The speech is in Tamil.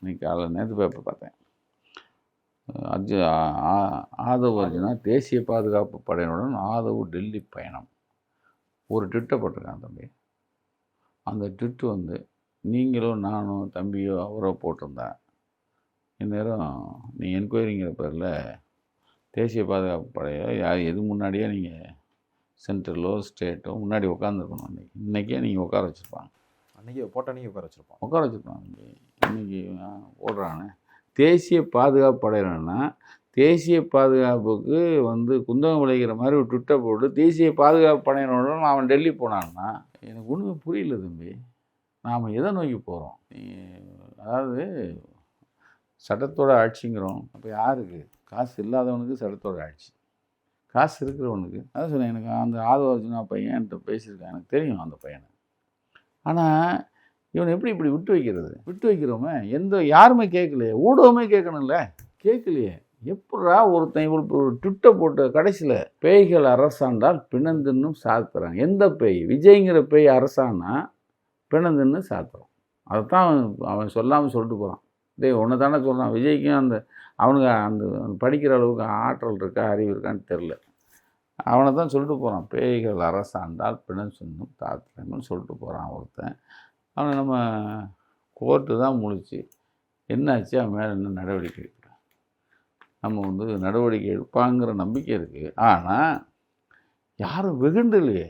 இன்னைக்கு காலையில் நேற்று பேப்பர் பார்த்தேன். ஆதவ் அர்ஜுனா தேசிய பாதுகாப்பு படையினுடன் ஆதவ் டெல்லி பயணம். ஒரு ட்விட்டை போட்டிருக்கான் தம்பி. அந்த ட்விட்டு வந்து நீங்களும் நானும் தம்பியோ அவரோ போட்டிருந்தா இந்நேரம் நீ என்கொயரிங்கிற பேரில் தேசிய பாதுகாப்பு படையோ யார் எது முன்னாடியே நீங்கள் சென்ட்ரலோ ஸ்டேட்டோ முன்னாடி உட்காந்துருக்கணும். இன்றைக்கே நீங்கள் உட்கார வச்சுருப்பாங்க. அன்றைக்கி போட்டோன்னே உட்கார வச்சுருப்பாங்க. இன்றைக்கி போடுறானே தேசிய பாதுகாப்பு படையினா தேசிய பாதுகாப்புக்கு வந்து குந்தகம் விளைகிற மாதிரி ஒரு ட்விட்டை போட்டு தேசிய பாதுகாப்பு படையினருடன் அவன் டெல்லி போனான்னா எனக்கு ஒன்றுமே புரியல தம்பி. நாம் எதை நோக்கி போகிறோம்? அதாவது சட்டத்தோட ஆட்சிங்கிறோம். அப்போ யாருக்கு? காசு இல்லாதவனுக்கு சட்டத்தோட ஆட்சி, காசு இருக்கிறவனுக்கு. அதான் சொன்னேன். எனக்கு அந்த ஆதவ அர்ஜுனா பையன் என்கிட்ட பேசியிருக்கான், எனக்கு தெரியும் அந்த பையனை. ஆனால் இவனை எப்படி இப்படி விட்டு வைக்கிறது? விட்டு வைக்கிறோமே யாருமே கேட்கலையே, ஊடகமே கேட்கணும்ல, கேட்கலையே. எப்படா ஒருத்தன் இவளுக்கு ஒரு ட்விட்டை போட்ட கடைசியில் பேய்கள் அரசாண்டால் பிணந்துன்னும் சாத்துறாங்க. எந்த பேய்? விஜய்ங்கிற பேய் அரசானா பிணந்துன்னு சாத்துறோம். அதைத்தான் அவன் சொல்லாமல் சொல்லிட்டு போகிறான். ஒன்று தானே சொல்கிறான். விஜய்க்கும் அவனுக்கு அந்த படிக்கிற அளவுக்கு ஆற்றல் இருக்கா, அறிவு இருக்கான்னு தெரில. அவனை தான் சொல்லிட்டு போகிறான். பேய்கள் அரசாண்டால் பிணந்துன்னும் சாத்துறாங்கன்னு சொல்லிட்டு போகிறான் ஒருத்தன். அவனை நம்ம கோர்ட்டு தான் முழிச்சு என்னாச்சு, அவன் மேலே என்ன நடவடிக்கை எடுக்கிறான். நம்ம வந்து நடவடிக்கை எடுப்பாங்கிற நம்பிக்கை இருக்குது. ஆனால் யாரும் வெகுண்டு இல்லையே.